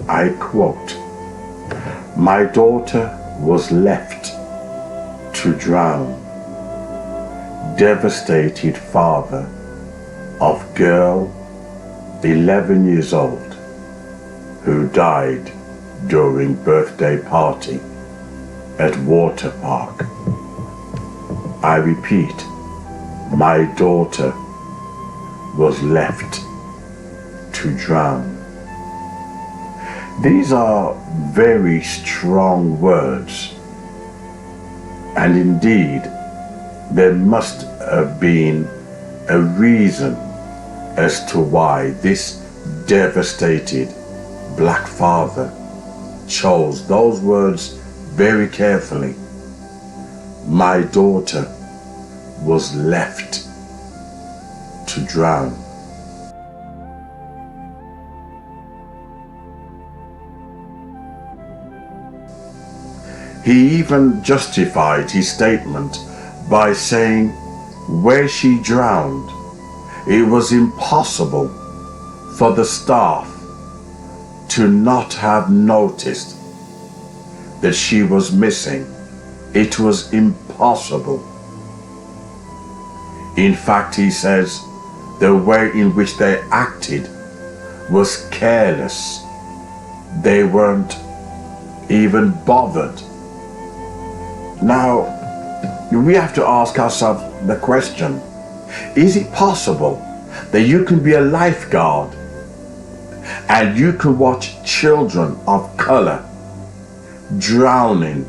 I quote, "My daughter was left to drown. Devastated father of girl 11 years old who died during birthday party at water park." I repeat, my daughter was left to drown. These are very strong words, and indeed there must have been a reason as to why this devastated black father chose those words very carefully. My daughter was left to drown. He even justified his statement by saying where she drowned, it was impossible for the staff to not have noticed that she was missing. It was impossible. In fact, he says the way in which they acted was careless. They weren't even bothered. Now, we have to ask ourselves the question, is it possible that you can be a lifeguard and you can watch children of color drowning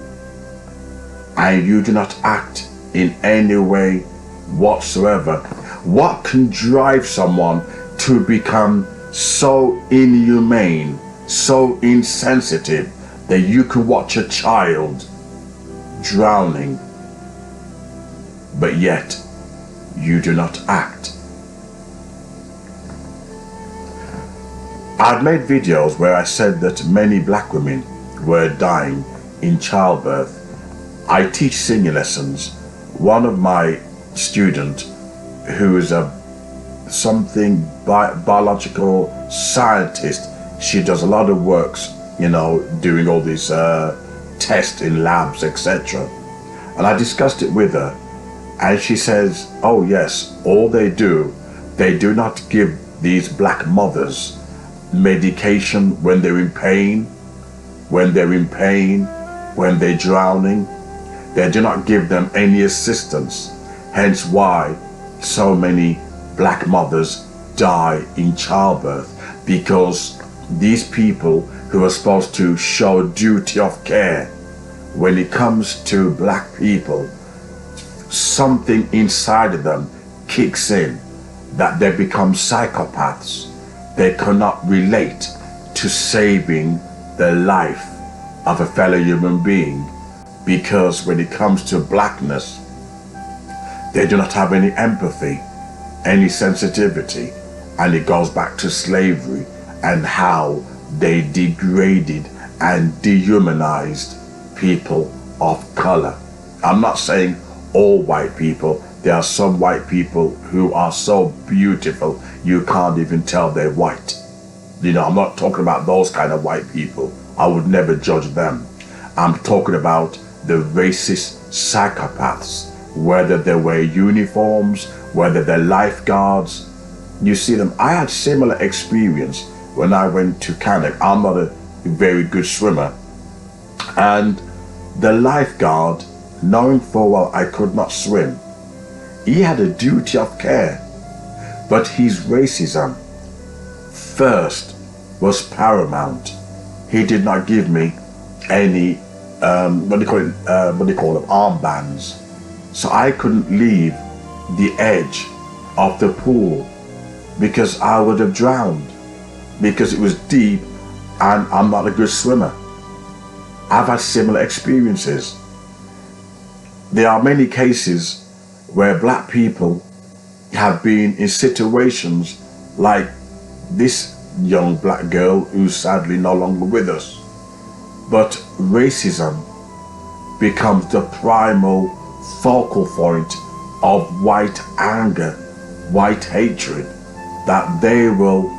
and you do not act in any way whatsoever? What can drive someone to become so inhumane, so insensitive that you can watch a child drowning, but yet you do not act? I've made videos where I said that many black women were dying in childbirth. I teach singing lessons. One of my students, who is a biological scientist, she does a lot of works, doing all these tests in labs, etc. And I discussed it with her, and she says, oh yes, all they do not give these black mothers medication when they're in pain, when they're drowning. They do not give them any assistance. Hence why so many black mothers die in childbirth, because these people who are supposed to show duty of care, when it comes to black people, something inside of them kicks in that they become psychopaths. They cannot relate to saving the life of a fellow human being, because when it comes to blackness, they do not have any empathy, any sensitivity, and it goes back to slavery and how they degraded and dehumanized people of color. I'm not saying all white people. There are some white people who are so beautiful you can't even tell they're white. I'm not talking about those kind of white people. I would never judge them. I'm talking about the racist psychopaths, whether they wear uniforms, whether they're lifeguards. You see them. I had similar experience when I went to Canada. I'm not a very good swimmer, and the lifeguard, knowing full well I could not swim, he had a duty of care, but his racism first was paramount. He did not give me any armbands, so I couldn't leave the edge of the pool because I would have drowned, because it was deep and I'm not a good swimmer. I've had similar experiences. There are many cases where black people have been in situations like this young black girl who's sadly no longer with us. But racism becomes the primal focal point of white anger, white hatred, that they will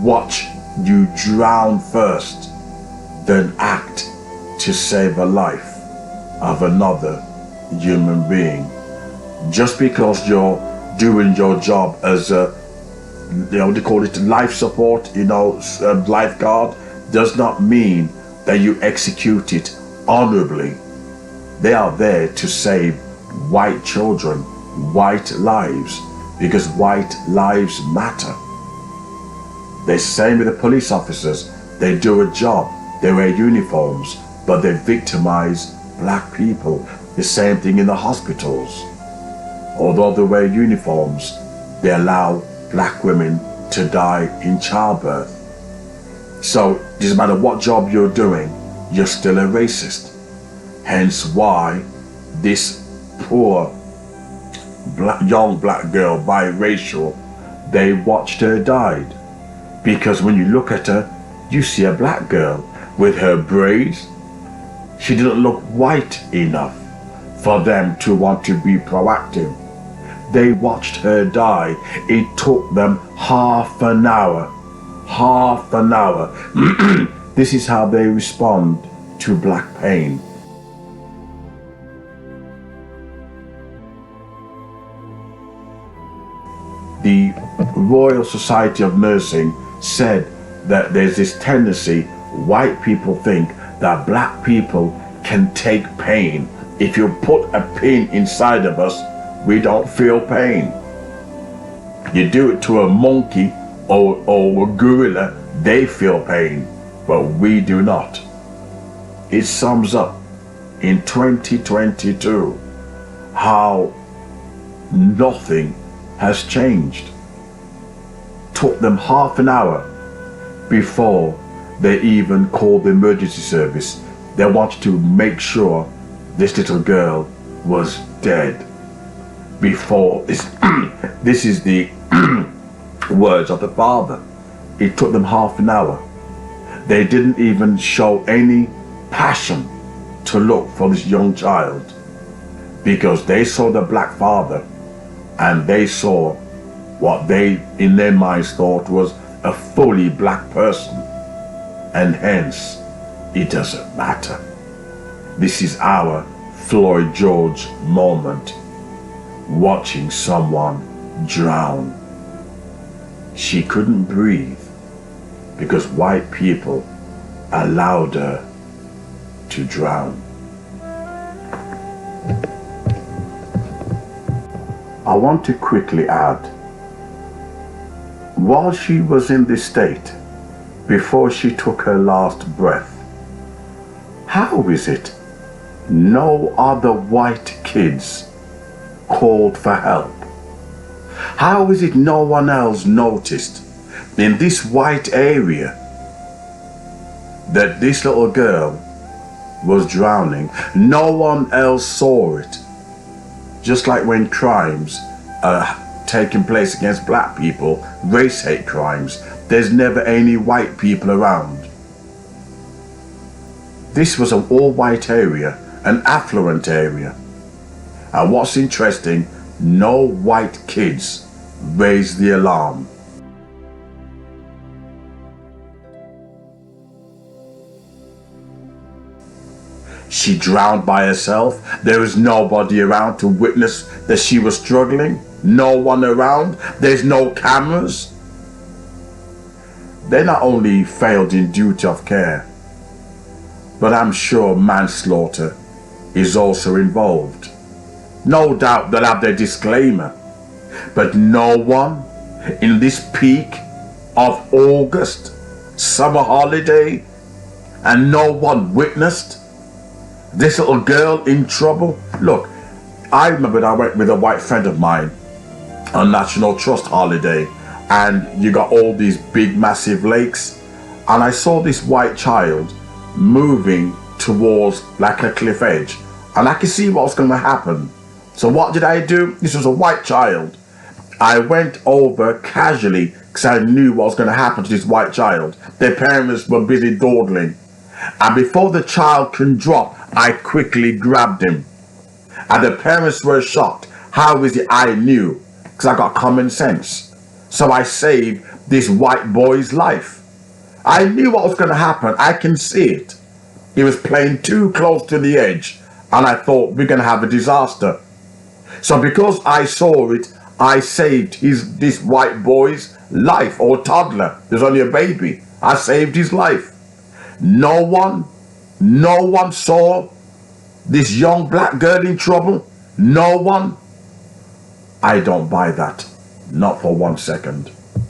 watch you drown first than act to save a life of another human being. Just because you're doing your job as a, they call it life support, lifeguard, does not mean that you execute it honorably. They are there to save white children, white lives, because white lives matter. The same with the police officers. They do a job, they wear uniforms, but they victimize black people. The same thing in the hospitals. Although they wear uniforms, they allow black women to die in childbirth. So it doesn't matter what job you're doing, you're still a racist. Hence why this poor young black girl, biracial, they watched her died. Because when you look at her, you see a black girl with her braids. She didn't look white enough for them to want to be proactive. They watched her die. It took them half an hour. This is how they respond to black pain. The Royal Society of Nursing said that there's this tendency, white people think that black people can take pain. If you put a pin inside of us, we don't feel pain. You do it to a monkey or a gorilla, they feel pain, but we do not. It sums up in 2022 how nothing has changed. Took them half an hour before they even called the emergency service. They wanted to make sure this little girl was dead before this. This is the words of the father. It took them half an hour. They didn't even show any passion to look for this young child, because they saw the black father and they saw what they in their minds thought was a fully black person, and hence it doesn't matter. This is our Floyd George moment, watching someone drown. She couldn't breathe because white people allowed her to drown. I want to quickly add, while she was in this state, before she took her last breath, how is it no other white kids called for help? How is it no one else noticed in this white area that this little girl was drowning? No one else saw it. Just like when crimes are taking place against black people, race hate crimes, there's never any white people around. This was an all-white area, an affluent area. And what's interesting, no white kids raised the alarm. She drowned by herself. There was nobody around to witness that she was struggling. No one around. There's no cameras. They not only failed in duty of care, but I'm sure manslaughter is also involved. No doubt they'll have their disclaimer, but no one in this peak of August, summer holiday, and no one witnessed this little girl in trouble. Look, I remember I went with a white friend of mine on National Trust holiday, and you got all these big massive lakes, and I saw this white child moving towards like a cliff edge, and I could see what was going to happen. So what did I do? This was a white child. I went over casually because I knew what was going to happen to this white child. Their parents were busy dawdling, and before the child can drop, I quickly grabbed him. And the parents were shocked. How is it I knew? Because I got common sense. So I saved this white boy's life. I knew what was going to happen. I can see it. He was playing too close to the edge, and I thought we're going to have a disaster. So because I saw it, I saved this white boy's life, or toddler. There's only a baby. I saved his life. No one saw this young black girl in trouble. No one. I don't buy that. Not for 1 second.